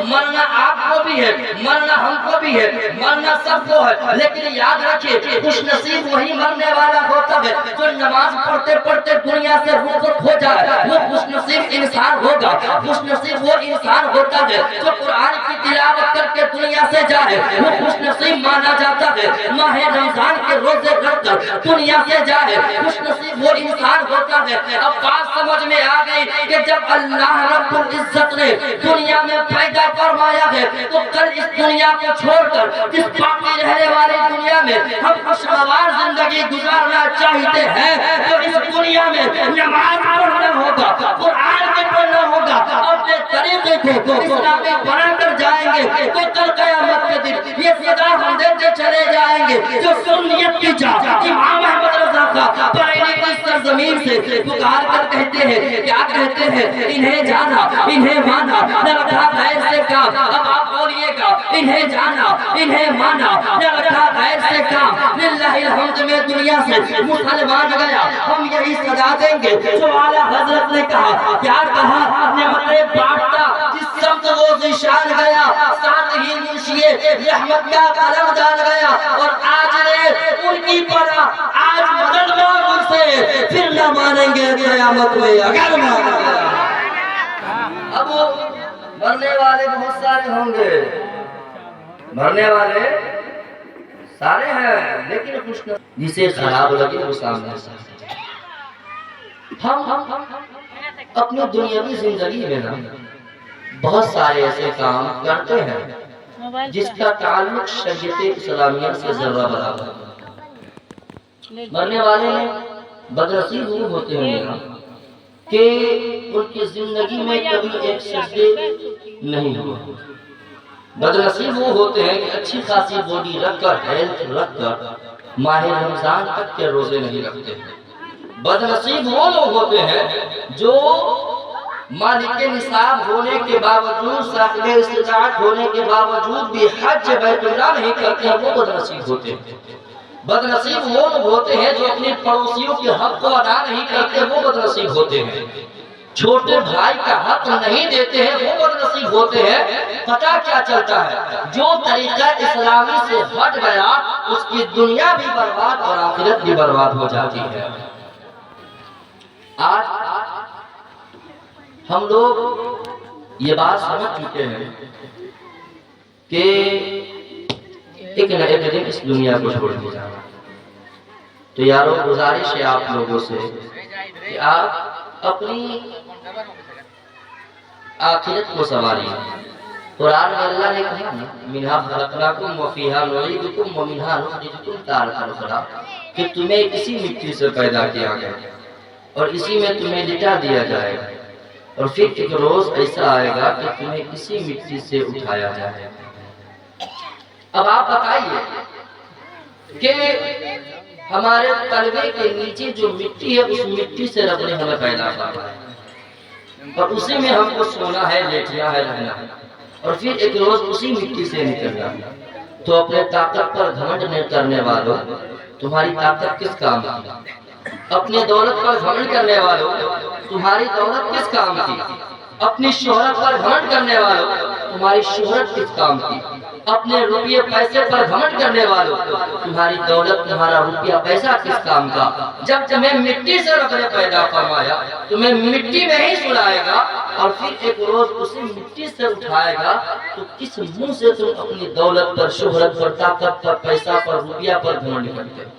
مرنا آپ کو بھی ہے، مرنا ہم کو بھی ہے، مرنا سب کو ہے، لیکن یاد رکھیے خوش نصیب وہی مرنے والا ہوتا ہے جو نماز پڑھتے پڑھتے دنیا سے رخصت ہو جائے، وہ خوش نصیب انسان ہوگا۔ خوش نصیب وہ انسان ہوتا ہے جو قرآن کی تلاوت کر کے دنیا سے جائے، وہ خوش نصیب مانا جاتا ہے۔ ماہ رمضان کے روزے رکھ کر دنیا سے جائے، خوش نصیب وہ انسان ہوتا ہے۔ اب بات سمجھ میں آ گئی کہ جب اللہ رب العزت نے دنیا میں پیدا فرمایا ہے تو کل اس دنیا کو چھوڑ کر اس باقی رہنے والی دنیا میں ہم خوشگوار زندگی گزارنا چاہتے ہیں تو اس دنیا میں نماز پڑھنا ہوگا، قرآن بھی پڑھنا ہوگا، اپنے طریقے کو اسلامی بنا کر جائیں گے تو کل قیامت کے دن یہ صدا ہم دیتے چلے جائیں گے جو سنیت کی جا امام احمد رضا کا بریلی کی سرزمین سے پکار کر کہتے ہیں، کیا کہتے ہیں؟ انہیں جانا انہیں مانا نہ رکھا غیر سے کام۔ اب آپ بولیے گا انہیں جانا انہیں مانا نہ رکھا غیر سے کام، للہ الحمد میں دنیا سے مسلمان گیا ہم یہی سزا دیں گے جو اعلیٰ حضرت نے کہا۔ کیا کہا؟ نعمتیں بانٹتا جس سمت وہ ذیشان گیا، ساتھ ہی منشی رحمت کا قلم جان گیا، اور آج نے ان کی پڑھا آج مدد مانگ ان سے پھر نہ مانیں گے قیامت میں اگر مانیں گے۔ اب مرنے والے بہت سارے ہوں گے، مرنے والے سارے ہیں، لیکن خوش نصیب جسے خراب لگے وہ سامنے سے۔ ہم اپنی دنیاوی زندگی میں نا بہت سارے ایسے کام کرتے ہیں جس کا تعلق شریعت اسلامیہ سے ذرہ برابر ہے۔ مرنے والے بدنصیب وہ ہوتے ہیں نا کہ ان کی زندگی میں کبھی ایک سجدے نہیں ہوا۔ بدنصیب وہ ہوتے ہیں کہ اچھی خاصی باڈی رکھ کر ہیلتھ رکھ کر ماہ رمضان تک کے روزے نہیں رکھتے ہیں۔ بدنصیب وہ لوگ ہوتے ہیں جو مالک نصاب ہونے کے باوجود، صاحب استطاعت ہونے کے باوجود بھی حج بیت اللہ نہیں کرتے ہیں، وہ بدنصیب ہوتے ہیں۔ بدنصیب وہ لوگ ہوتے ہیں جو اپنے پڑوسیوں کے حق کو ادا نہیں کرتے، وہ بدنصیب ہوتے ہیں۔ چھوٹے بھائی کا حق نہیں دیتے ہیں، وہ بدنصیب ہوتے ہیں۔ پتہ کیا چلتا ہے؟ جو طریقہ اسلامی سے ہٹ گیا اس کی دنیا بھی برباد اور آخرت بھی برباد ہو جاتی ہے۔ آج ہم لوگ یہ بات سمجھ چکے ہیں کہ ایک نہ ایک دن اس دنیا کو چھوڑ کے جانا۔ تو یارو گزارش ہے آپ لوگوں سے کہ آپ اپنی آخرت کو سنواریں۔ قرآن میں اللہ نے کہا منہا خلقناکم وفیہا نعیدکم ومنہا نخرجکم تارۃ اخری، کہ تمہیں اسی مٹی سے پیدا کیا گیا اور اسی میں تمہیں لٹا دیا جائے گا، اور پھر ایک روز ایسا آئے گا کہ تمہیں اسی مٹی سے اٹھایا جائے گا۔ اب آپ بتائیے کہ ہمارے تلوے کے نیچے جو مٹی ہے اس مٹی سے رب نے ہمیں پیدا کیا ہے، اور اسی میں ہم کو سونا ہے، لیٹنا ہے، رہنا ہے، اور پھر ایک روز اسی مٹی سے نکلنا ہے۔ تو اپنے طاقت پر گھمنڈ نہ کرنے والوں، تمہاری طاقت کس کام کی؟ اپنے دولت پر گھمنڈ کرنے والوں، تمہاری دولت کس کام کی؟ اپنی شہرت پر گھمنڈ کرنے والوں، تمہاری شہرت کس کام کی؟ اپنے روپیے پیسے پر گھمنڈ کرنے والوں، تمہاری دولت تمہارا روپیہ پیسہ کس کام کا؟ جب تمہیں مٹی سے رب نے پیدا فرمایا تمہیں مٹی میں ہی سلائے گا اور پھر ایک روز اسی مٹی سے اٹھائے گا، تو کس منہ سے تم اپنی دولت پر، شہرت پر، طاقت پر، پیسہ پر، روپیہ پر گھمنڈ کرتے ہو؟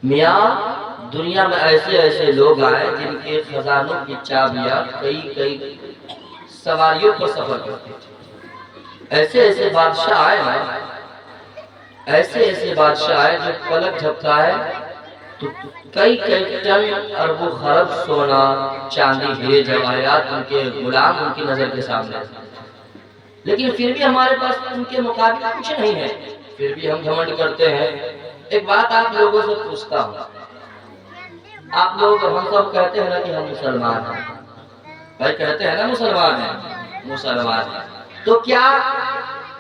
میاں دنیا میں ایسے ایسے لوگ آئے جن کے خزانوں کی چابیاں کئی سواریوں پر سفر کرتے تھے۔ ایسے ایسے بادشاہ آئے نا، ایسے ایسے بادشاہ آئے جو پلک جھپکائے تو کئی ٹن ارب و خرب سونا چاندی ہیرے جواہرات ان کے غلام ان کی نظر کے سامنے، لیکن پھر بھی ہمارے پاس ان کے مقابلے کچھ نہیں ہے، پھر بھی ہم گھمنڈ کرتے ہیں۔ ایک بات آپ لوگوں سے پوچھتا ہوں، آپ لوگ ہم سب کہتے ہیں نا کہ ہم مسلمان ہیں، بھائی کہتے ہیں نا مسلمان ہیں، مسلمان ہیں، تو کیا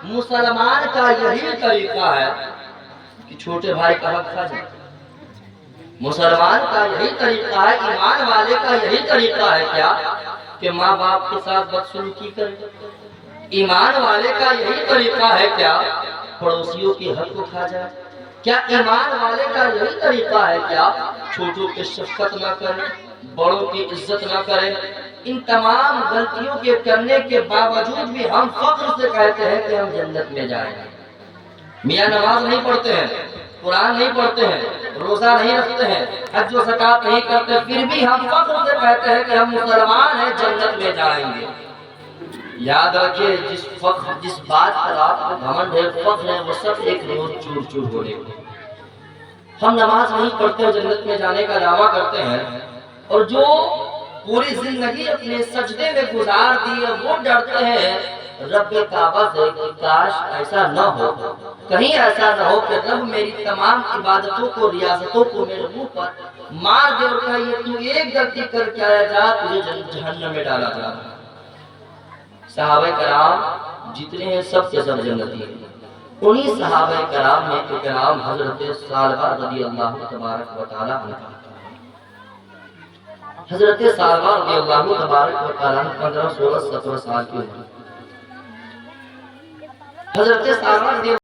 مسلمان کا یہی طریقہ ہے کہ چھوٹے بھائی کا حق کھا جائے؟ مسلمان کا یہی طریقہ ہے، ایمان والے کا یہی طریقہ ہے کیا کہ ماں باپ کے ساتھ بدسلوکی کرے؟ ایمان والے کا یہی طریقہ ہے کیا پڑوسیوں کی حق کو کھا جائے؟ کیا ایمان والے کا یہی طریقہ ہے کیا چھوٹوں کی شفقت نہ کرے، بڑوں کی عزت نہ کرے؟ ان تمام غلطیوں کے کرنے کے باوجود بھی ہم فخر سے کہتے ہیں کہ ہم جنت میں جائیں گے۔ میاں نماز نہیں پڑھتے ہیں، قرآن نہیں پڑھتے ہیں، روزہ نہیں رکھتے ہیں، حج و زکوٰۃ نہیں کرتے، پھر بھی ہم فخر سے کہتے ہیں کہ ہم مسلمان ہیں، جنت میں جائیں گے۔ یاد رکھیے جس بات پر آپ کو گھمنڈ ہے، فخر ہے، وہ سب ایک روز چور چور ہونے کو۔ ہم نماز نہیں پڑھتے، جنت میں جانے کا دعویٰ کرتے ہیں، اور جو پوری زندگی اپنے سجدے میں گزار دی ہے وہ ڈرتے ہیں رب کعبہ سے کہ کاش ایسا نہ ہو، کہیں ایسا نہ ہو کہ رب میری تمام عبادتوں کو، ریاضتوں کو میرے منہ پر مار دے اور کہے یہ تو ایک غلطی کر کے آیا، جا تجھے جہنم میں ڈالا جا۔ صحابہ کرام جتنے ہیں سب کے سب جنتی ہیں۔ انہی صحابہ کرام میں کرام حضرت سالبہ رضی اللہ تبارک و تعالی عنہ، حضرت سالبہ رضی اللہ تبارک و تعالی عنہ 15 16 17 سال کی عمر، حضرت سالبہ رضی